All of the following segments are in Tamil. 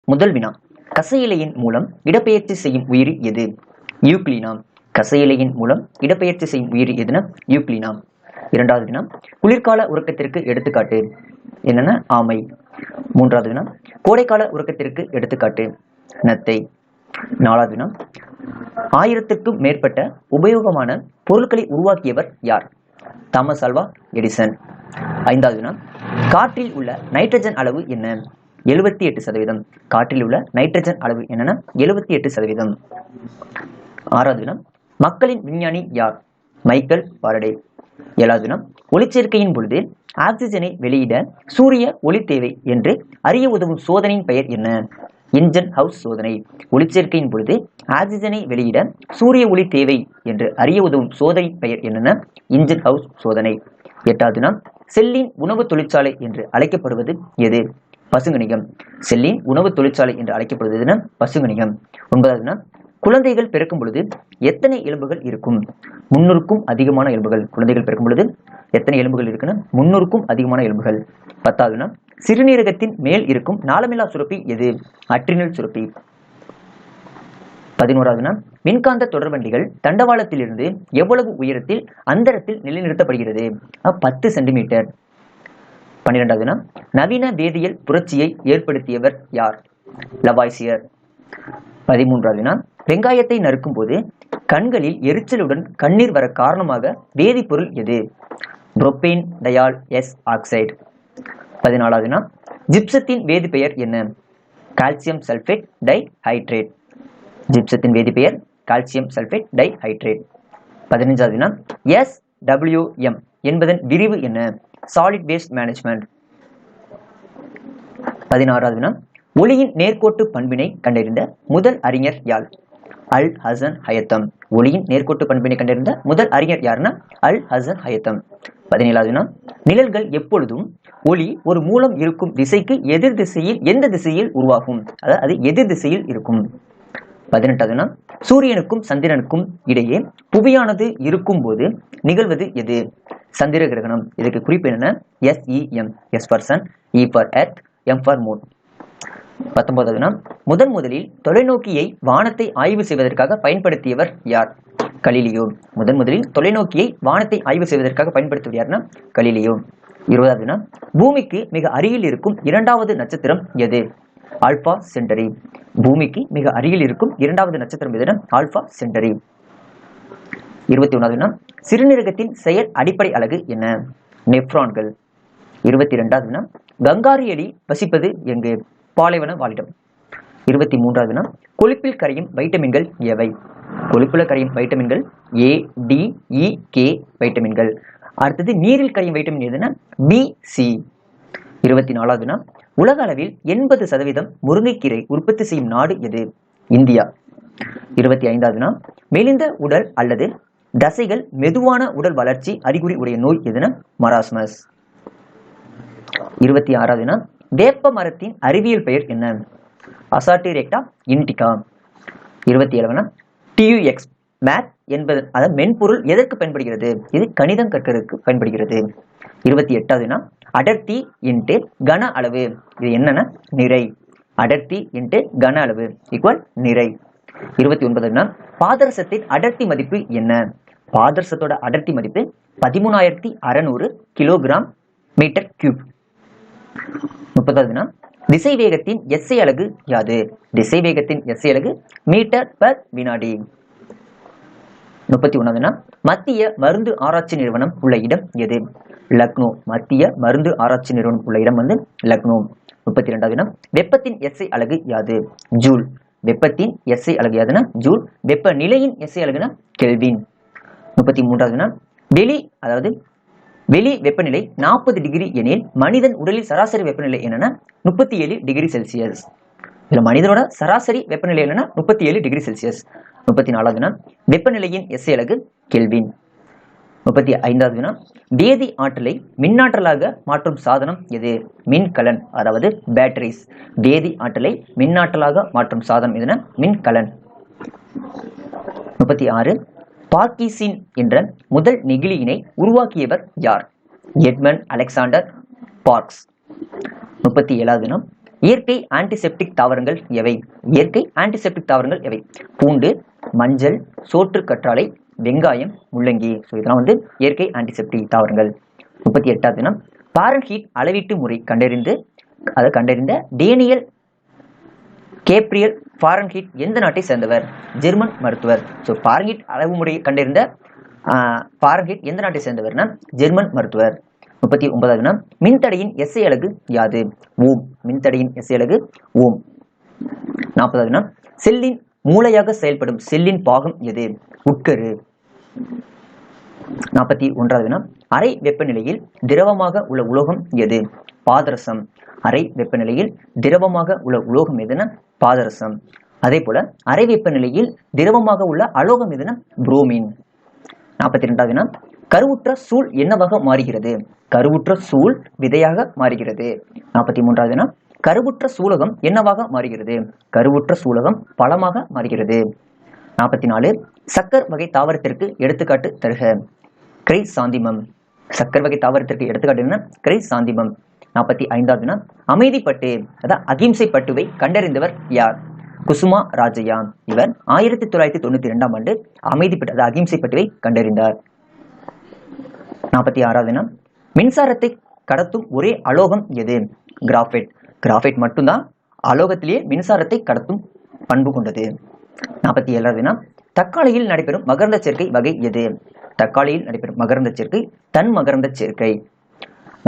முதல் வினா, கசையிலையின் மூலம் இடப்பெயர்ச்சி செய்யும் உயிரி எது? யூக்ளினா. கசையிலையின் மூலம் இடப்பெயர்ச்சி செய்யும் உயிரி எதுனா யூக்ளினா. இரண்டாவது வினா, குளிர்கால உறக்கத்திற்கு எடுத்துக்காட்டு என்னன்னா ஆமை. மூன்றாவது வினா, கோடைக்கால உறக்கத்திற்கு எடுத்துக்காட்டு நத்தை. நாலாவது வினா, 1000க்கும் மேற்பட்ட உபயோகமான பொருட்களை உருவாக்கியவர் யார்? Thomas Alva Edison. ஐந்தாவது வினா, காற்றில் உள்ள நைட்ரஜன் அளவு என்ன? 78%. காற்றில் உள்ள நைட்ரஜன் அளவு என்னன்னா 78%. ஆறாவது வினா, மக்களின் விஞ்ஞானி யார்? Michael Faraday. ஏழாவது வினா, ஒளிச்சேர்க்கையின் பொழுது ஆக்சிஜனை வெளியிட சூரிய ஒளி தேவை என்று அறிய உதவும் சோதனையின் பெயர் என்ன? இன்ஜன் ஹவுஸ் சோதனை. ஒளிச்சேர்க்கையின் பொழுது ஆக்சிஜனை வெளியிட சூரிய ஒளி தேவை என்று அறிய உதவும் சோதனை பெயர் என்னன்னா இன்ஜன் ஹவுஸ் சோதனை. எட்டாவது வினா, செல்லின் உணவு தொழிற்சாலை என்று அழைக்கப்படுவது எது? பசுங்கணிகம். செல்லின் உணவு தொழிற்சாலை என்று அழைக்கப்படுவது பசுங்கணிகம். ஒன்பதாவது வினா, குழந்தைகள் பிறக்கும் பொழுது எத்தனை எலும்புகள் இருக்கும்? 300க்கும் அதிகமான எலும்புகள். குழந்தைகள் பிறக்கும் பொழுது எத்தனை எலும்புகள் இருக்குன்னா 300க்கும் அதிகமான எலும்புகள். 10வது வினா, சிறுநீரகத்தின் மேல் இருக்கும் நாளமில்லா சுரப்பி எது? அட்ரினல் சுரப்பி. 11வது வினா, மின்காந்த தொடர்வண்டிகள் தண்டவாளத்திலிருந்து எவ்வளவு உயரத்தில் அந்தரத்தில் நிலைநிறுத்தப்படுகிறது? 10 சென்டிமீட்டர். 12வது வினா, நவீன வேதியியல் புரட்சியை ஏற்படுத்தியவர் யார்? லவாய்சியர். 13வது வினா, வெங்காயத்தை நறுக்கும் போது கண்களில் எரிச்சலுடன் கண்ணீர் வர காரணமாக வேதிப்பொருள் எது? Propane diol S oxide. 14வது வினா, ஜிப்சத்தின் வேதிப்பெயர் என்ன? Calcium sulphate dihydrate. ஜிப்சத்தின் வேதிப்பெயர் கால்சியம் சல்பேட் டைஹைட்ரேட். 15வது வினா, SWM என்பதன் விரிவு என்ன? Solid waste management. 16வது வினா, ஒளியின் நேர்கோட்டு பண்பினை கண்டறிந்த முதல் அறிஞர் யார்? அல் ஹசன் ஹயத்தம். ஒளியின் நேர்கோட்டு பண்பினை கண்டறிந்த முதல் அறிஞர் யாருன்னா அல் ஹசன் ஹயத்தம். 17வது வினா, நிழல்கள் எப்பொழுதும் ஒளி ஒரு மூலம் இருக்கும் திசைக்கு எதிர் திசையில் எந்த திசையில் உருவாகும்? அதாவது எதிர் திசையில் இருக்கும். 18வது வினா, சூரியனுக்கும் சந்திரனுக்கும் இடையே புவியானது இருக்கும் போது நிகழ்வது எது? சந்திர கிரகணம். இதுக்கு குறிப்பு என்னன்னா SEM. S for sun, E for earth, M for moon. 19வது வினா, முதலில் தொலைநோக்கியை வானத்தை ஆய்வு செய்வதற்காக பயன்படுத்தியவர் யார்? கலீலியோ. முதலில் தொலைநோக்கியை வானத்தை ஆய்வு செய்வதற்காக பயன்படுத்தியவர் யாருன்னா கலீலியோ. 20வது வினா, பூமிக்கு மிக அருகில் இருக்கும் இரண்டாவது நட்சத்திரம் எது? ஆல்பா சென்டரி. பூமிக்கு மிக அருகில் இருக்கும் இரண்டாவது நட்சத்திரம் எதுனா ஆல்பா சென்டரி. 21வது வினா, சிறுநீரகத்தின் செயல் அடிப்படை அலகு என்ன? நெப்ரான்கள். 22வது வினா, கங்காரு எலி வசிப்பது எங்கு? பாலைவன வாழிடம். 23வது வினா, கொழுப்பில் கரையும் வைட்டமின்கள் எவை? கொழுப்பில் கரையும் வைட்டமின்கள் A, D, E, K வைட்டமின்கள். அடுத்தது நீரில் கரையும் வைட்டமின் எதுனா B, C. 24வது வினா, உலக அளவில் 80% முருங்கைக்கீரை உற்பத்தி செய்யும் நாடு எது? இந்தியா. 25வது வினா, மெலிந்த உடல் அல்லது தசைகள் மெதுவான உடல் வளர்ச்சி அறிகுறி உடைய நோய் எதுனா மராஸ்மஸ். 26வது வினா, வேப்ப மரத்தின் அறிவியல் பெயர் என்ன? அசாட்டிரெக்டா இண்டிகா. 27வது வினா, TUX மேத் என்பது அதாவது மென்பொருள் எதற்கு பயன்படுகிறது? இது கணிதம் கற்கிறதுக்கு பயன்படுகிறது. 28வது வினா, அடர்த்தி இன்ட்டு கன அளவு. இது என்னன்னா நிறை. அடர்த்தி இன்ட்டு கன அளவு ஈக்குவல் நிறை. 29வது வினா, பாதரசத்தின் அடர்த்தி மதிப்பு என்ன? பாதரசத்தோட அடர்த்தி மதிப்பு 13,600 கிலோகிராம் மீட்டர் கியூப். 30வது வினா, திசை வேகத்தின் SI அலகு யாது? திசை வேகத்தின் SI அலகு மீட்டர் பர் வினாடி. 31வது வினா, மத்திய மருந்து ஆராய்ச்சி நிறுவனம் உள்ள இடம் எது? லக்னோ. மத்திய மருந்து ஆராய்ச்சி நிறுவனம் உள்ள இடம் லக்னோ. 32வது வினா, வெப்பத்தின் SI அலகு யாது? ஜூல். வெப்பத்தின் SI அலகு யாதுன்னா ஜூல். வெப்பநிலையின் SI அலகுனா கெல்வின். 33வது வினா, வெளி வெப்பநிலை 40 டிகிரி எனில் மனிதன் உடலில் சராசரி வெப்பநிலை என்னன்னா 37 டிகிரி செல்சியஸ். இதுல மனிதனோட சராசரி வெப்பநிலை என்னன்னா 37 டிகிரி செல்சியஸ். 34வது வினா, வெப்பநிலையின் SI அலகு கெல்வின். 35வது வினா, வேதி ஆற்றலை மின்னாற்றலாக மாற்றும் சாதனம் எது? மின்கலன், அதாவது பேட்டரிஸ். வேதி ஆற்றலை மின்னாற்றலாக மாற்றும் சாதனம் எதுனா மின்கலன். 36, பார்க்கின்சன் என்ற முதல் நெகிழியினை உருவாக்கியவர் யார்? Edmund Alexander parks. 37வது வினா, இயற்கை ஆன்டிசெப்டிக் தாவரங்கள் எவை? இயற்கை ஆன்டிசெப்டிக் தாவரங்கள் எவை? பூண்டு, மஞ்சள், சோற்று கற்றாழை, வெங்காயம், முள்ளங்கி. ஸோ இதெல்லாம் வந்து இயற்கை ஆன்டிசெப்டிக் தாவரங்கள். 38வது தினம் பாரன்ஹீட் அளவீட்டு முறை கண்டறிந்த டேனியல் கேப்ரியல் ஃபாரன்ஹீட் எந்த நாட்டை சேர்ந்தவர்? ஜெர்மன் மருத்துவர். ஸோ ஃபாரன்ஹீட் அளவு முறை கண்டறிந்த ஃபாரன்ஹீட் எந்த நாட்டை சேர்ந்தவர்னா ஜெர்மன் மருத்துவர். 39வது தினம் மின்தடையின் எஸ்ஐ அலகு யாது? ஓம். மின்தடையின் எஸ்ஐ அலகு ஓம். 40வது தினம் செல்லின் மூளையாக செயல்படும் செல்லின் பாகம் எது? உட்கரு. 41வது தினம் அறை வெப்பநிலையில் திரவமாக உள்ள உலோகம் எது? பாதரசம். அறை வெப்பநிலையில் திரவமாக உள்ள உலோகம் எதுனா பாதரசம். அதே போல அறை வெப்பநிலையில் திரவமாக உள்ள அலோகம் எதுனா புரோமின். 42வது தினம் கருவுற்ற சூழ் என்னவாக மாறுகிறது? கருவுற்ற சூழ் விதையாக மாறுகிறது. 43வது தினம் கருவுற்ற சூலகம் என்னவாக மாறுகிறது? கருவுற்ற சூலகம் பழமாக மாறுகிறது. 44 சக்கர் வகை தாவரத்திற்கு எடுத்துக்காட்டு தருக. கிரைசாந்திமம். சக்கர் வகை தாவரத்திற்கு எடுத்துக்காட்டு என்ன? கிரைசாந்திமம். 45வது தினம் அமைதிப்பட்டு அதாவது அகிம்சை பட்டுவை கண்டறிந்தவர் யார்? குசுமா ராஜையா. இவர் 1992ஆம் ஆண்டு அமைதிப்பட்டு அதாவது அகிம்சை பட்டுவை கண்டறிந்தார். 46வது தினம் மின்சாரத்தை கடத்தும் ஒரே அலோகம் எது? கிராஃபைட். கிராஃபைட் மட்டும்தான் அலோகத்திலேயே மின்சாரத்தை கடத்தும் பண்பு கொண்டது. 47வது தினம் தக்காளியில் நடைபெறும் மகரந்த சேர்க்கை வகை எது? தக்காளியில் நடைபெறும் மகரந்த சேர்க்கை தன் மகரந்த சேர்க்கை.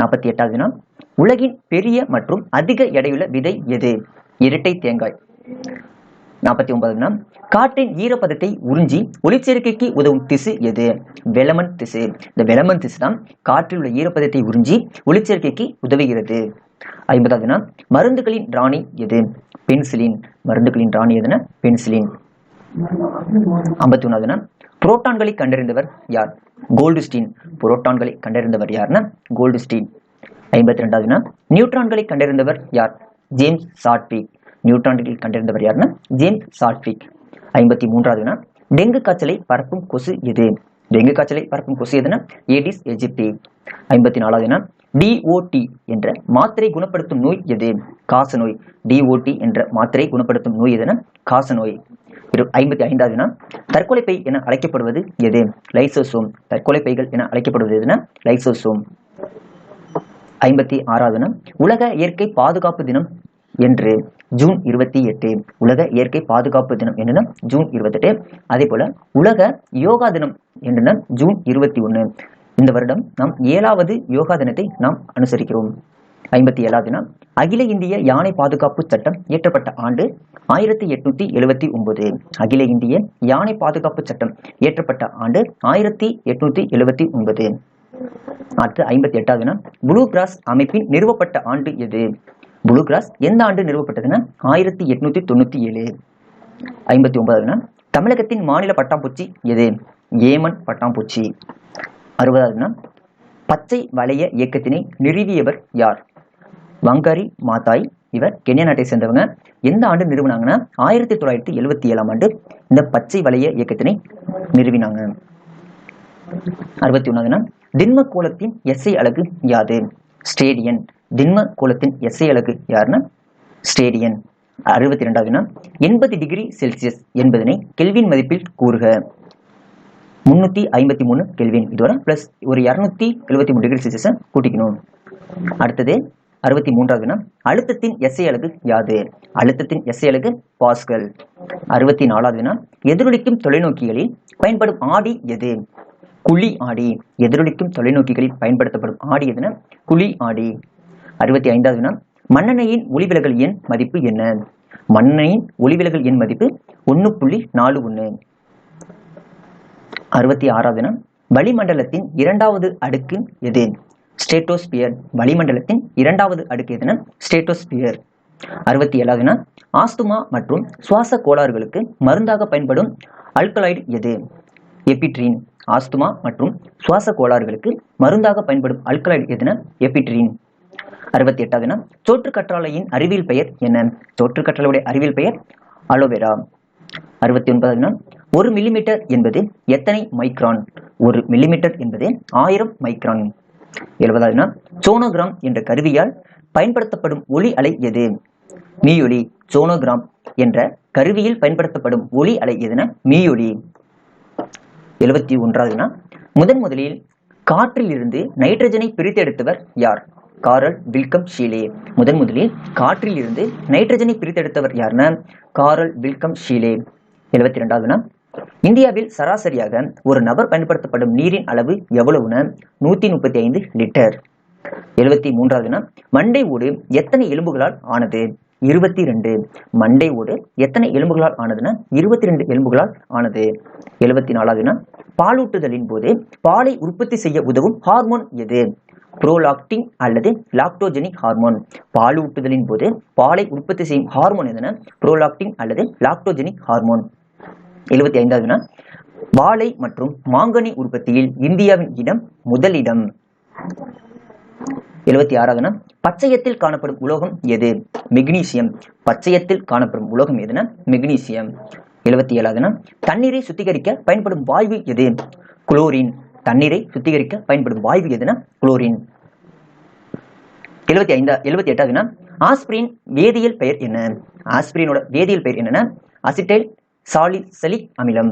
48வது தினம் உலகின் பெரிய மற்றும் அதிக எடையுள்ள விதை எது? இரட்டை தேங்காய். 49வது தினம் காற்றின் ஈரப்பதத்தை உறிஞ்சி ஒளிச்சேர்க்கைக்கு உதவும் திசு எது? வெலமன் திசு. இந்த வெலமன் திசு தான் காற்றில் உள்ள ஈரப்பதத்தை உறிஞ்சி ஒளிச்சேர்க்கைக்கு உதவுகிறது. 50வது தினம் மருந்துகளின் ராணி எது? பென்சிலின். மருந்துகளின் ராணி எதுனா பென்சிலின். 51வது தினம் புரோட்டான்களை கண்டறிந்தவர் யார்? கோல்டுஸ்டீன். புரோட்டான்களை கண்டறிந்தவர் யார்னா கோல்டுஸ்டீன். 52வது தினம் நியூட்ரான்களை கண்டறிந்தவர் யார்? James Chadwick. நியூட்ரான்களை கண்டறிந்தவர் யார்னா ஜேம்ஸ் சாட்விக். 53வது தினம் டெங்கு காய்ச்சலை பரப்பும் கொசு எது? டெங்கு காய்ச்சலை பரப்பும் கொசு எதுனா ஏடிஸ் எஜிப்டி. 54வது தினம் டிஓடி என்ற மாத்திரை குணப்படுத்தும் நோய் எது? காசநோய். டிஓடி என்ற மாத்திரை குணப்படுத்தும் நோய் எதுனா காசநோய். 55வது தினம் தற்கொலை பை என அழைக்கப்படுவது எது? லைசோசோம். தற்கொலை பைகள் என அழைக்கப்படுவது எதுனா லைசோசோம். 56வது தினம் உலக இயற்கை பாதுகாப்பு தினம் என்று ஜூன் 28. உலக இயற்கை பாதுகாப்பு தினம் என்னன்னா ஜூன் 28. அதே போல உலக யோகா தினம் என்னன்னா ஜூன் 21. இந்த வருடம் நாம் 7வது யோகா தினத்தை நாம் அனுசரிக்கிறோம். 57வது தினம் அகில இந்திய யானை பாதுகாப்பு சட்டம் இயற்றப்பட்ட ஆண்டு 1879. அகில இந்திய யானை பாதுகாப்பு சட்டம் இயற்றப்பட்ட ஆண்டு 1879. அடுத்து 58வது தினம் ப்ளூ கிராஸ் அமைப்பின் நிறுவப்பட்ட ஆண்டு எது? ப்ளூ கிராஸ் எந்த ஆண்டு நிறுவப்பட்டதுன்னா 1897. 59வது தினம் தமிழகத்தின் மாநில பட்டாம்பூச்சி எது? ஏமன் பட்டாம்பூச்சி. 60வது தினம் பச்சை வளைய இயக்கத்தினை நிறுவியவர் யார்? வங்காரி மாதாய். இவர் கென்யா நாட்டை சேர்ந்தவங்க. எந்த ஆண்டு நிறுவனாங்கன்னா 1977ஆம் ஆண்டு இந்த பச்சை வளைய இயக்கத்தினை நிறுவினாங்க. 61வது தினம் திண்ம கோளத்தின் எஸ்ஐ அலகு யாது? ஸ்டேடியன். திண்ம கோளத்தின் எஸ்ஐ அலகு யாருன்னா ஸ்டேடியன். 62வது தினம் 80 டிகிரி செல்சியஸ் என்பதனை கெல்வின் மதிப்பில் கூறுக. 353 கெல்வின். இதோட பிளஸ் ஒரு 273 டிகிரி செல்சியஸை கூட்டிக்கணும். அடுத்தது 63வது தினம் அழுத்தத்தின் எஸ்ஐ அலகு யாது? அழுத்தத்தின் எஸ்ஐ அலகு பாஸ்கல். 64வது தினம் எதிரொலிக்கும் தொலைநோக்கிகளில் பயன்படும் ஆடி எது? குழி ஆடி. எதிரொலிக்கும் தொலைநோக்கிகளில் பயன்படுத்தப்படும் ஆடி எதுனா குழி ஆடி. 65வது தினம் மண்ணெண்ணெயின் ஒளிவிலகல் எண் மதிப்பு என்ன? மண்ணெண்ணெயின் ஒளிவிலகல் எண் மதிப்பு 1.41. 66வது தினம் வளிமண்டலத்தின் 2வது அடுக்கு எது? ஸ்டேட்டோஸ்பியர். வளிமண்டலத்தின் 2வது அடுக்கு எதுனா ஸ்டேட்டோஸ்பியர். 67வது தினம் ஆஸ்துமா மற்றும் சுவாச கோளாறுகளுக்கு மருந்தாக பயன்படும் அல்கலாய்டு எது? எபிட்ரின். ஆஸ்துமா மற்றும் சுவாச கோளாறுகளுக்கு மருந்தாக பயன்படும் அல்கலாய்டு எதுனா எபிட்ரின். 68வது தினம் சோற்று கற்றாழையின் அறிவியல் பெயர் என்ன? சோற்று கற்றாழையுடைய அறிவியல் பெயர் அலோவேரா. 69வது தினம் 1 மில்லிமீட்டர் என்பது எத்தனை மைக்ரான்? 1 மில்லிமீட்டர் என்பது 1000 மைக்ரான். 70வது தினம் சோனோகிராம் என்ற கருவியால் பயன்படுத்தப்படும் ஒளி அலை எது? மீயொலி. சோனோகிராம் என்ற கருவியில் பயன்படுத்தப்படும் ஒலி அலை எதுன? மீயொலி. 71வது முதலில் காற்றில் இருந்து நைட்ரஜனை பிரித்தெடுத்தவர் யார்? காரல் வில்கம் ஷீலே. முதலில் காற்றில் இருந்து நைட்ரஜனை பிரித்தெடுத்தவர் யாருன்னா காரல் வில்கம் ஷீலே. 72வது இந்தியாவில் சராசரியாக ஒரு நபர் பயன்படுத்தப்படும் நீரின் அளவு எவ்வளவுன்னு? 135 லிட்டர். 73வது மண்டை ஓடு எத்தனை எலும்புகளால் ஆனது? 22. மண்டை ஓடு எத்தனை எலும்புகளால் ஆனதுன்னா 22 எலும்புகளால் ஆனது. 74வது பாலூட்டுதலின் போது பாலை உற்பத்தி செய்ய உதவும் ஹார்மோன் எது? புரோலாக்டின் அல்லது லாக்டோஜெனிக் ஹார்மோன். பாலூட்டுதலின் போது பாலை உற்பத்தி செய்யும் ஹார்மோன் எதுனா புரோலாக்டின் அல்லது லாக்டோஜெனிக் ஹார்மோன். 75வது வாழை மற்றும் மாங்கனி உற்பத்தியில் இந்தியாவின் இடம் முதலிடம். 76வது பச்சையத்தில் காணப்படும் உலோகம் எது? மெக்னீசியம். பச்சையத்தில் காணப்படும் உலோகம் எதுனா மெக்னீசியம். 77வது தண்ணீரை சுத்திகரிக்க பயன்படும் வாயு எது? குளோரின். தண்ணீரை சுத்திகரிக்க பயன்படும் வாயு எதுனா குளோரின். 78வது ஆஸ்பிரின் வேதியியல் பெயர் என்ன? ஆஸ்பிரினோட வேதியியல் பெயர் என்னன்னா அசிட்டைல் சாலிசலிக் அமிலம்.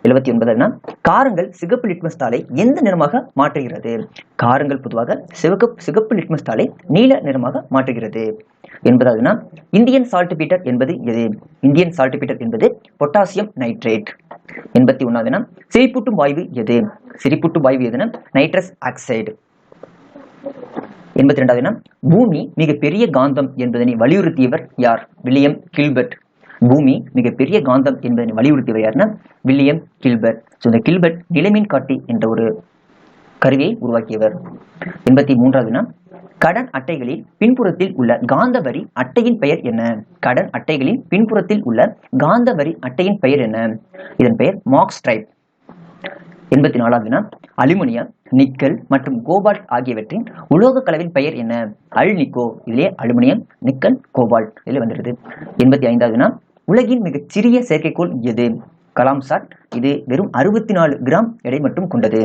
79வது காரங்கள் சிகப்பு லிட்மஸ் தாளை எந்த நிறமாக மாற்றுகிறது? காரங்கள் பொதுவாக சிகப்பு லிட்மஸ் தாளை நீல நிறமாக மாற்றுகிறது. 80வது இந்தியன் சால்ட் பீட்டர் என்பது எது? இந்தியன் சால்ட் பீட்டர் என்பது பொட்டாசியம் நைட்ரேட். 81வது சிரிப்பூட்டும் வாயு எது? சிரிப்பூட்டும் வாயு எதுனா நைட்ரஸ் ஆக்சைடு. 82வது பூமி மிகப்பெரிய காந்தம் என்பதனை வலியுறுத்தியவர் யார்? William Gilbert. பூமி மிகப்பெரிய காந்தம் என்பதனை வலியுறுத்தியவர் யாருன்னா வில்லியம் கில்பர்ட். இந்த கில்பர்ட் நிலைமின் காட்டி என்ற ஒரு கருவியை உருவாக்கியவர். 83வது கடன் அட்டைகளில் பின்புறத்தில் உள்ள காந்த வரி அட்டையின் பெயர் என்ன? கடன் அட்டைகளின் பின்புறத்தில் உள்ள காந்த வரி அட்டையின் பெயர் என்ன? இதன் பெயர் மார்க் ஸ்ட்ரைப். 84வது அலுமினியம், நிக்கல் மற்றும் கோபால்ட் ஆகியவற்றின் உலோக கலவின் பெயர் என்ன? அல்நிக்கோ. இதிலே அலுமினியம், நிக்கல், கோபால்ட் இதில் வந்துடுது. 85வது உலகின் மிகச் சிறிய செயற்கைக்கோள் எது? கலாம் சாட். இது வெறும் 64 கிராம் எடை மட்டும் கொண்டது.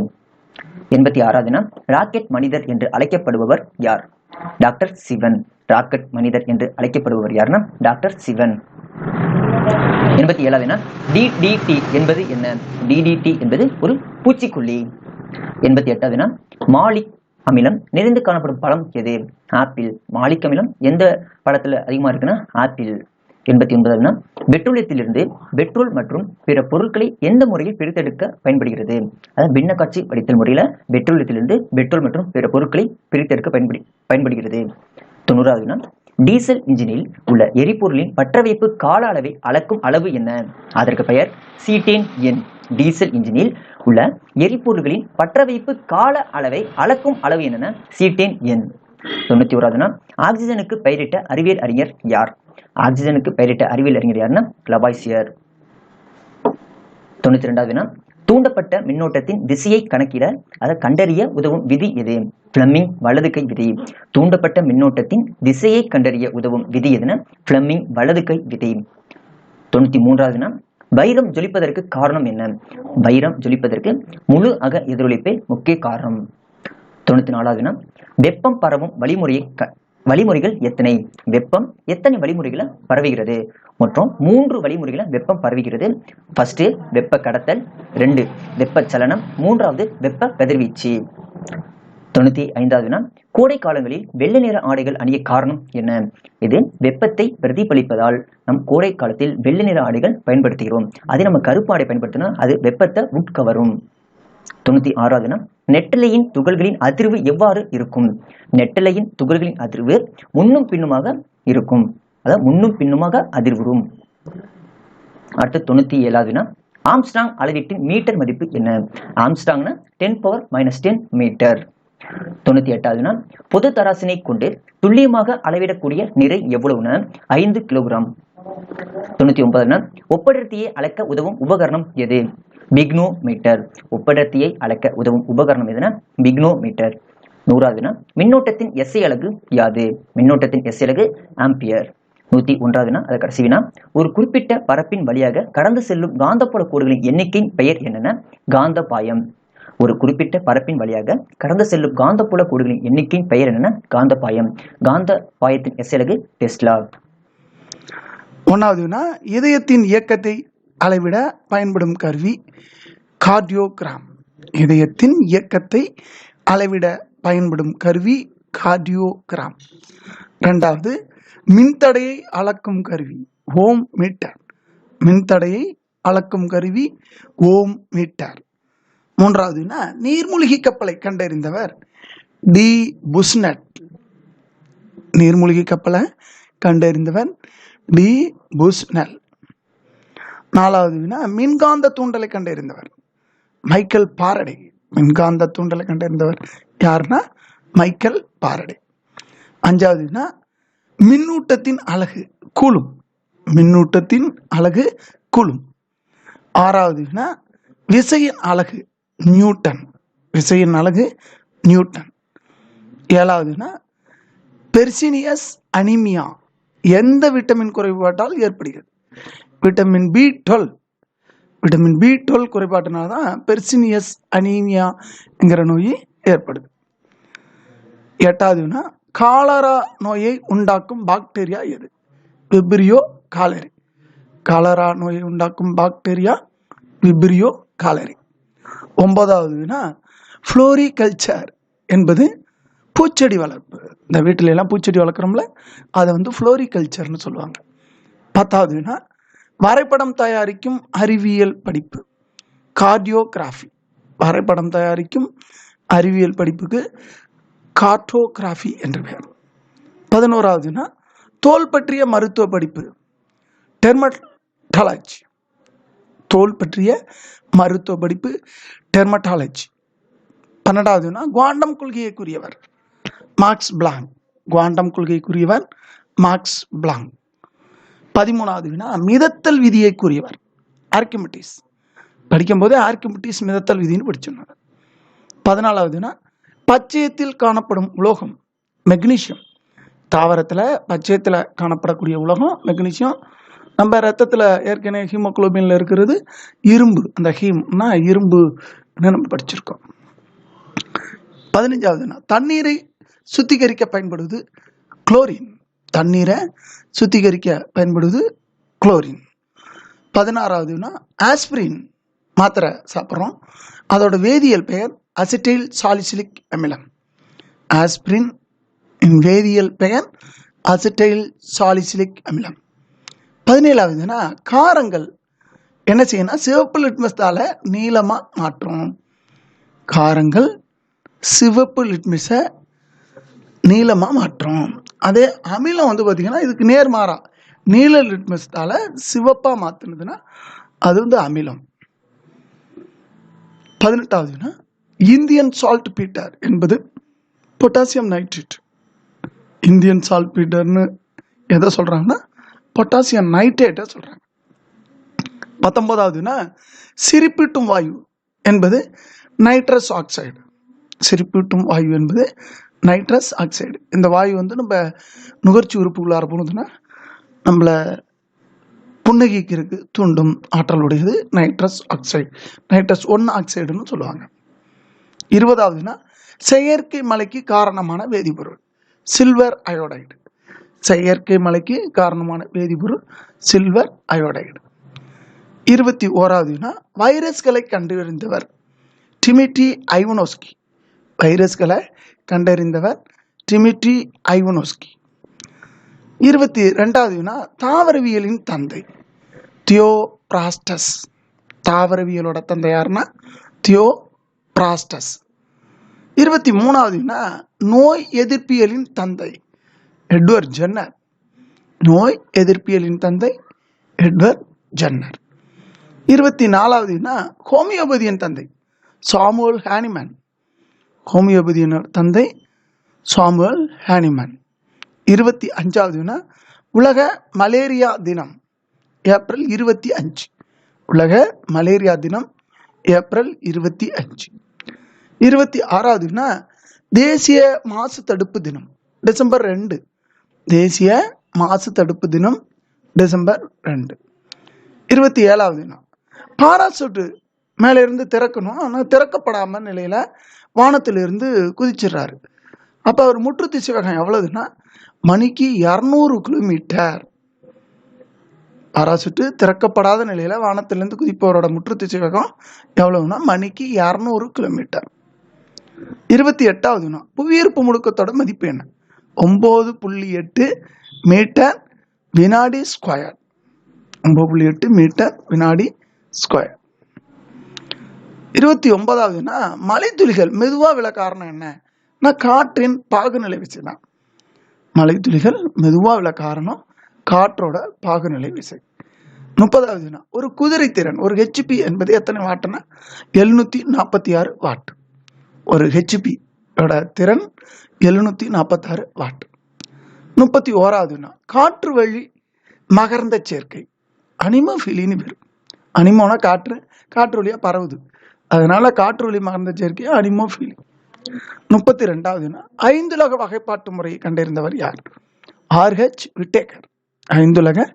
86வது ராக்கெட் மனிதர் என்று அழைக்கப்படுபவர் யார்? டாக்டர் சிவன். ராக்கெட் மனிதர் என்று அழைக்கப்படுபவர் யாருன்னா டாக்டர் சிவன். 87வது DDT என்பது என்ன? DDT என்பது ஒரு பூச்சிக்கொல்லி. 88வது மாலிக் அமிலம் நிறைந்து காணப்படும் பழம் எது? ஆப்பிள். மாலிக் அமிலம் எந்த பழத்துல அதிகமா இருக்குன்னா ஆப்பிள். 89வது பெட்ரோலியத்திலிருந்து பெட்ரோல் மற்றும் பிற பொருட்களை எந்த முறையில் பிரித்தெடுக்க பயன்படுகிறது? அதாவது பின்ன காட்சி வடித்தல் முறையில பெட்ரோலியத்திலிருந்து பெட்ரோல் மற்றும் பிற பொருட்களை பிரித்தெடுக்க பயன்படுகிறது. 90வது டீசல் இன்ஜினில் உள்ள எரிபொருளின் பற்றவைப்பு கால அளவை அளக்கும் அளவு என்ன? அதற்கு பெயர் சீட்டேன் எண். டீசல் இன்ஜினில் உள்ள எரிபொருள்களின் பற்றவைப்பு கால அளவை அளக்கும் அளவு என்னன்னா சீட்டேன் எண். 91வது ஆக்சிஜனுக்கு பெயரிட்ட அறிவியல் அறிஞர் யார்? ஆக்சிஜனுக்கு பெயரிட்ட அறிவியல் அறிஞர் யாருன்னா லவாய்சியர். 92வது தூண்டப்பட்ட மின்னோட்டத்தின் திசையை கணக்கிட அதை கண்டறிய உதவும் விதி எது? பிளமிங் வலது கை விதி. தூண்டப்பட்ட மின்னோட்டத்தின் திசையை கண்டறிய உதவும் விதி எதுனா பிளமிங் வலது கை விதி. 93வது வைரம் ஜொலிப்பதற்கு காரணம் என்ன? வைரம் ஜொலிப்பதற்கு முழு அக எதிரொலிப்பே முக்கிய காரணம். 94வது வெப்பம் பரவும் வழிமுறைகள் எத்தனை? வெப்பம் எத்தனை வழிமுறைகளை பரவுகிறது? மற்றும் 3 வழிமுறைகளை வெப்பம் பரவுகிறது. ஃபர்ஸ்ட் வெப்ப கடத்தல், 2 வெப்ப சலனம், 3வது வெப்ப கதிர்வீச்சு. 95வது கோடை காலங்களில் வெள்ளை நிற ஆடைகள் அணிய காரணம் என்ன? இது வெப்பத்தை பிரதிபலிப்பதால் நம் கோடை காலத்தில் வெள்ளை நிற ஆடைகள் பயன்படுத்துகிறோம். அதே நம்ம கருப்பு ஆடை பயன்படுத்தினா அது வெப்பத்தை உட்கவரும். 96வது நெட்டலையின் துகள்களின் அதிர்வு எவ்வாறு இருக்கும்? நெட்டலையின் துகள்களின் அதிர்வு முன்னும் பின்னுமாக இருக்கும். அதாவது முன்னும் பின்னுமாக அதிர்வுறும். அடுத்து 97வது ஆம்ஸ்ட்ராங் அளவீட்டின் மீட்டர் மதிப்பு என்ன? ஆம்ஸ்ட்ராங்னா 10⁻⁻10 மீட்டர். 98வது பொது தராசினை கொண்டு துல்லியமாக அளவிடக்கூடிய நிறை எவ்வளவுனா 5 கிலோகிராம். 99வது ஒப்படர்த்தியை அளக்க உதவும் உபகரணம் எது? பிக்னோமீட்டர். ஒப்படர்த்தியை அளக்க உதவும் உபகரணம் எதுனா பிக்னோமீட்டர். 100வது மின்னோட்டத்தின் எஸ்ஐ அலகு யாது? மின்னோட்டத்தின் எஸ்ஐ அலகு ஆம்பியர். 101வது அது கடைசி வினா ஒரு குறிப்பிட்ட பரப்பின் வழியாக கடந்து செல்லும் காந்தப்புல கோடுகளின் எண்ணிக்கையின் பெயர் என்னன்னா காந்தபாயம். ஒரு குறிப்பிட்ட பரப்பின் வழியாக கடந்து செல்லும் காந்தப்புல கோடுகளின் எண்ணிக்கையின் பெயர் என்னன்னா காந்தபாயம். காந்த பாயத்தின் எஸ்ஐ அலகு டெஸ்லா. 1வது வினா, இதயத்தின் இயக்கத்தை அளவிட பயன்படும் கருவி கார்டியோகிராம். இதயத்தின் இயக்கத்தை அளவிட பயன்படும் கருவி கார்டியோகிராம். 2வது, மின்தடையை அளக்கும் கருவி ஓம் மீட்டர். மின்தடையை அளக்கும் கருவி ஓம் மீட்டர். 3வது வினா, நீர்மூழ்கி கப்பலை கண்டறிந்தவர் டி புஸ்னட். நீர்மூழ்கி கப்பலை கண்டறிந்தவர் டி புஸ்னல். 4வது வினா, மின்காந்த தூண்டலை கண்டறிந்தவர் மைக்கேல் பாரடே. மின்காந்த தூண்டலை கண்டறிந்தவர் யாருன்னா மைக்கேல் பாரடே. 5வது வினா, மின்னூட்டத்தின் அலகு கூலும். மின்னூட்டத்தின் அலகு கூலும். 6வது வினா, விசையின் அலகு நியூட்டன். விசையின் அலகு நியூட்டன். 7வது வினா, பெர்சினியஸ் அனிமியா எந்த விட்டமின் குறைபாட்டால் ஏற்படுகிறது? Vitamin B12. விட்டமின் B12 குறைபாட்டினால தான் பெர்சினியஸ் அனீமியா என்கிற நோய் ஏற்படுது. 8வது வினா, காலரா நோயை உண்டாக்கும் பாக்டீரியா எது? விப்ரியோ காலரி. காலரா நோயை உண்டாக்கும் பாக்டீரியா விப்ரியோ காலரி. 9வது வினா, ஃப்ளோரிகல்ச்சர் என்பது பூச்செடி வளர்ப்பு. இந்த வீட்டில எல்லாம் பூச்செடி வளர்க்குறோம்ல, அதை ஃப்ளோரிகல்ச்சர்னு சொல்லுவாங்க. 10வது வினா, வரைபடம் தயாரிக்கும் அறிவியல் படிப்பு கார்டியோகிராஃபி. வரைபடம் தயாரிக்கும் அறிவியல் படிப்புக்கு கார்டோகிராஃபி என்று பெயர். 11வது வினா, தோல் பற்றிய மருத்துவ படிப்பு டெர்மட்டாலஜி. தோல் பற்றிய மருத்துவ படிப்பு டெர்மட்டாலஜி. 12வது வினா, குவாண்டம் கொள்கையை கூறியவர் மார்க்ஸ் பிளாங்க். குவாண்டம் கொள்கையை கூறியவர் மார்க்ஸ் பிளாங்க். 13வது வினா, மிதத்தல் விதியை கூறியவர் ஆர்கிமிடிஸ். படிக்கும்போது ஆர்கிமிடிஸ் மிதத்தல் விதின்னு படிச்சிருந்தாங்க. 14வது வினா, பச்சையத்தில் காணப்படும் உலோகம் மெக்னீசியம். தாவரத்தில் பச்சையத்தில் காணப்படக்கூடிய உலோகம் மெக்னீசியம். நம்ம ரத்தத்தில் ஏற்கனவே ஹீமோகுளோபின்ல இருக்கிறது இரும்பு. அந்த ஹீம்னா இரும்பு நம்ம படிச்சிருக்கோம். 15வது வினா, தண்ணீரை சுத்திகரிக்க பயன்படுவது குளோரின். தண்ணீரை சுத்திகரிக்க பயன்படுவது குளோரின். 16வது வினா, ஆஸ்பிரின் மாத்திரை சாப்பிட்றோம், அதோட வேதியியல் பெயர் அசிட்டைல் சாலிசிலிக் அமிலம். ஆஸ்பிரின் வேதியியல் பெயர் அசிட்டைல் சாலிசிலிக் அமிலம். 17வது வினா, காரங்கள் என்ன செய்யணும்? சிவப்பு லிட்மஸால நீளமா மாற்றும். காரங்கள் சிவப்பு லிட்மஸை நீளமா மாற்றும். அதே அமிலம் பார்த்தீங்கன்னா இதுக்கு நேர்மாறா நீல லிட்மஸால சிவப்பா மாத்துனதுன்னா அது அமிலம். 18வது வினா, இந்தியன் சால்ட் பீட்டர் என்பது பொட்டாசியம் நைட்ரேட். இந்தியன் சால்ட் பீட்டர்னு எதை சொல்றாங்கன்னா பொட்டாசியம் நைட்ரேட்டை சொல்றாங்க. 19வது வினா, சிரிப்பூட்டும் வாயு என்பது நைட்ரஸ் ஆக்சைடு. சிரிப்பூட்டும் வாயு என்பது நைட்ரஸ் ஆக்சைடு. இந்த வாயு நம்ம நுகர்ச்சி உறுப்புகளாக போனதுன்னா நம்மளை புன்னகிக்கிறதுக்கு தூண்டும் ஆற்றலுடையது நைட்ரஸ் ஆக்சைடு. நைட்ரஸ் 1 ஆக்சைடுன்னு சொல்லுவாங்க. 20வது வினா, செயற்கை மலைக்கு காரணமான வேதிப்பொருள் சில்வர் அயோடைடு. செயற்கை மலைக்கு காரணமான வேதிப்பொருள் சில்வர் அயோடைடு. 21வது வினா, வைரஸ்களை கண்டறிந்தவர் டிமிட்ரி ஐவனோஸ்கி. வைரஸ்களை கண்டறிந்தவர் டிமிட்ரி ஐவனோஸ்கி. 22வது வினா, தாவரவியலின் தந்தை தியோப்ராஸ்டஸ். தாவரவியலோட தந்தை யாருன்னா தியோப்ராஸ்டஸ். 23வது வினா, நோய் எதிர்ப்பியலின் தந்தை எட்வர்ட் ஜென்னர். நோய் எதிர்ப்பியலின் தந்தை எட்வர்ட் ஜென்னர். 24வது வினா, ஹோமியோபதியின் தந்தை சாமுவல் ஹானிமன். ஹோமியோபதியின் தந்தை சாமுவல் ஹானிமன். 25வது வினா, உலக மலேரியா தினம் ஏப்ரல் 25. உலக மலேரியா தினம் ஏப்ரல் 25. 26வது வினா, தேசிய மாசு தடுப்பு தினம் டிசம்பர் 2. தேசிய மாசு தடுப்பு தினம் டிசம்பர் 2. 27வது வினா, பாராசூட்டு மேலே இருந்து திறக்கணும், ஆனால் திறக்கப்படாம நிலையில வானத்திலிருந்து குதிச்சிடுறாரு. அப்போ அவர் முற்று திசை வேகம் எவ்வளவுன்னா மணிக்கு 200 கிலோமீட்டர். பாராசூட்டு திறக்கப்படாத நிலையில வானத்திலிருந்து குதிப்பவரோட முற்றுத்திசை வேகம் எவ்வளவுனா மணிக்கு 200 கிலோமீட்டர். 28வது வினா, புவியீர்ப்பு முடுக்கத்தோட மதிப்பு என்ன? 9.8 மீட்டர் வினாடி ஸ்கொயர். 9.8 மீட்டர் வினாடி ஸ்கொயர். 29வது வினா, மலைத்துளிகள் மெதுவா விழ காரணம் என்ன? காற்றின் பாகுநிலை விசை தான். மலைத்துளிகள் மெதுவா விழ காரணம் காற்றோட பாகுநிலை விசை. 30வது வினா, ஒரு குதிரை திறன் ஒரு ஹெச்பி என்பது எத்தனை வாட்னா 746 வாட். ஒரு ஹெச்பி ஓட திறன் 746 வாட். 31வது வினா, காற்று வழி மகரந்த சேர்க்கை அனிமோஃபிலின்னு பேர். அனிமோனா காற்று, காற்று வழியா பரவுது, அதனால காற்று வழி மகரந்த சேர்க்கை அனிமோஃபிலி. 32வது வினா, 5 வகைப்பாட்டு முறையை கண்டறிந்தவர் யார்? RH Whitaker. 5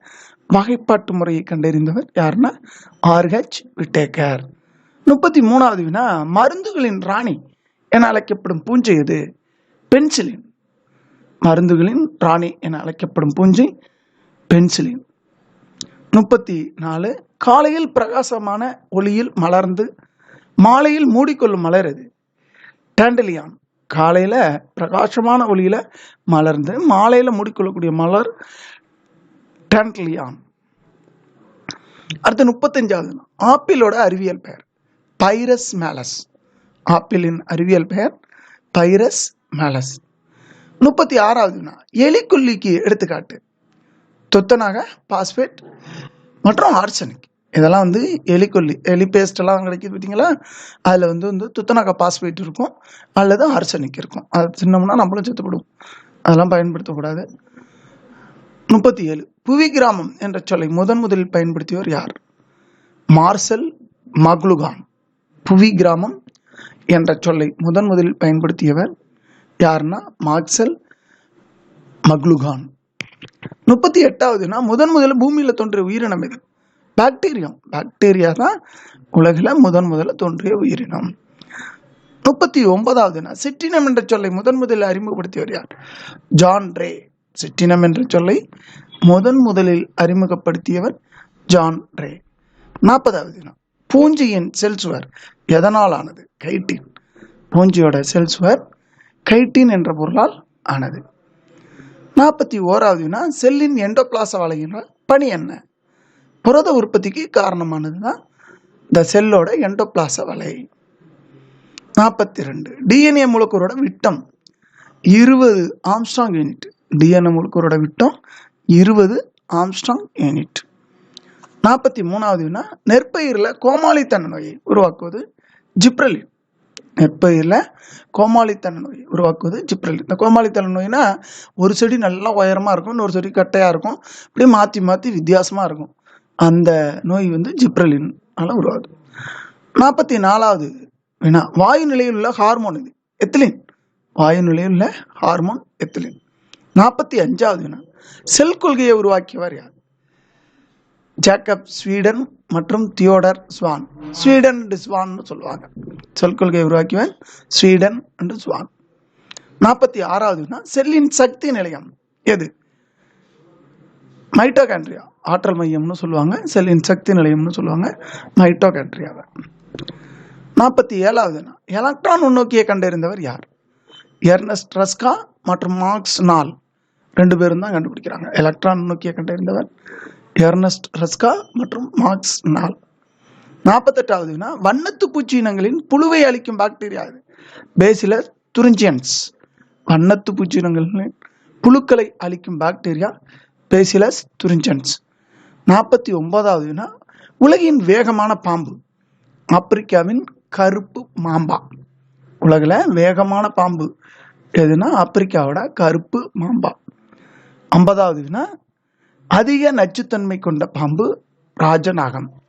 வகைப்பாட்டு முறையை கண்டறிந்தவர் யாருன்னா RH விட்டேக்கர். 33வது வினா, மருந்துகளின் ராணி என அழைக்கப்படும் பூஞ்சை எது? பென்சிலின். மருந்துகளின் ராணி என அழைக்கப்படும் பூஞ்சை பென்சிலின். 34, காலையில் பிரகாசமான ஒளியில் மலர்ந்து மாலையில் மூடிக்கொள்ளும் மலர் எது? டாண்டலியான். காலையில பிரகாசமான ஒளியில மலர்ந்து மாலையில மூடிக்கொள்ளக்கூடிய மலர் டாண்டலியான். அடுத்து 35வது, ஆப்பிளோட அறிவியல் பெயர் பைரஸ் மேலஸ். ஆப்பிளின் அறிவியல் பெயர் பைரஸ் மேலஸ். 36வது, எலிக்கொல்லிக்கு எடுத்துக்காட்டு துத்தநாக, பாஸ்பேட் மற்றும் ஆர்சனிக். இதெல்லாம் எலிக்கொல்லி, எலி பேஸ்ட் எல்லாம் கிடைக்குது பார்த்தீங்களா, அதில் வந்து துத்தநாக பாஸ்பேட் இருக்கும் அல்லது ஆர்சனிக் இருக்கும். அது தின்னோம்னா நம்மளும் செத்துப்படுவோம், அதெல்லாம் பயன்படுத்தக்கூடாது. 37, புவி கிராமம் என்ற சொல்லை முதலில் பயன்படுத்தியவர் யார்? மார்சல் மக்லுகான். புவி கிராமம் என்ற சொல்லை முதலில் பயன்படுத்தியவர் யாருன்னா மார்சல் மக்லுகான். 38வது, முதல்ல பூமியில தோன்றிய உயிரினம் எது? பாக்டீரியம். பாக்டீரியா தான் உலகில் முதல்ல தோன்றிய உயிரினம். 39வது, சிற்றினம் என்ற சொல்லை முதலில் அறிமுகப்படுத்தியவர் யார்? ஜான் ரே. சிற்றினம் என்ற சொல்லை முதலில் அறிமுகப்படுத்தியவர் ஜான் ரே. 40வது, பூஞ்சியின் செல் சுவர் எதனால் ஆனது? கைட்டின். பூஞ்சியோட செல் சுவர் கைட்டின் என்ற பொருளால் ஆனது. 41வது, செல்லின் எண்டோபிளாச வலையின் பணி என்ன? புரத உற்பத்திக்கு காரணமானது தான் இந்த செல்லோட எண்டோபிளாச வலை. 42, டிஎன்ஏ மூலக்கூறோட விட்டம் 20 ஆம்ஸ்ட்ராங் யூனிட். டிஎன்ஏ மூலக்கூறோட விட்டம் 20 ஆம்ஸ்ட்ராங் யூனிட். 43வது, நெற்பயிரில் கோமாளித்தன்மை நோயை உருவாக்குவது ஜிப்ரலின். நெற்பயிரில் கோமாளித்தன்மை நோயை உருவாக்குவது ஜிப்ரலின். இந்த கோமாளித்தன்மை நோய்னா ஒரு செடி நல்லா உயரமாக இருக்கும், இன்னொரு செடி கட்டையாக இருக்கும், இப்படி மாற்றி வித்தியாசமாக இருக்கும். அந்த நோய் ஜிப்ரலின் உருவாகுது. 44வது, வாயு நிலையில் உள்ள ஹார்மோன் இது? எத்திலின். வாயு நிலையில் உள்ள ஹார்மோன் எத்திலின். 45வது, செல் கொள்கையை உருவாக்கியவர் யார்? ஜேக்கப் ஸ்வீடன் மற்றும் தியோடர் ஸ்வான். ஸ்வீடன் அண்ட் ஸ்வான் சொல்லுவாங்க. செல் கொள்கையை உருவாக்கியவர் ஸ்வீடன் அண்ட் ஸ்வான். 46வது, செல்லின் சக்தி நிலையம் எது? மைட்டோகாண்ட்ரியா. ஆற்றல் மையம்னு சொல்லுவாங்க, செல்லின் சக்தி நிலையம்னு சொல்லுவாங்க மைட்டோகாண்ட்ரியாவை. 47வது, எலக்ட்ரான் நுண்ணோக்கியை கண்டறிந்தவர் யார்? எர்னஸ்ட் ரஸ்கா மற்றும் மார்க்ஸ் நால் 2 பேரும் தான் கண்டுபிடிக்கிறாங்க. எலக்ட்ரான் நுண்ணோக்கியை கண்டறிந்தவர் எர்னஸ்ட் ரஸ்கா மற்றும் மார்க்ஸ் நால். 48வது, வண்ணத்து பூச்சி இனங்களின் புழுவை அளிக்கும் பாக்டீரியா இது? Bacillus thuringiensis. வண்ணத்து பூச்சி இனங்களின் புழுக்களை அளிக்கும் பாக்டீரியா பேசிலஸ் துரிஞ்சியன்ஸ். 49வது, உலகின் வேகமான பாம்பு? ஆப்பிரிக்காவின் கருப்பு மாம்பா. உலகில் வேகமான பாம்பு எதுனா ஆப்பிரிக்காவோட கருப்பு மாம்பா. 50வது, அதிக நச்சுத்தன்மை கொண்ட பாம்பு ராஜநாகம்.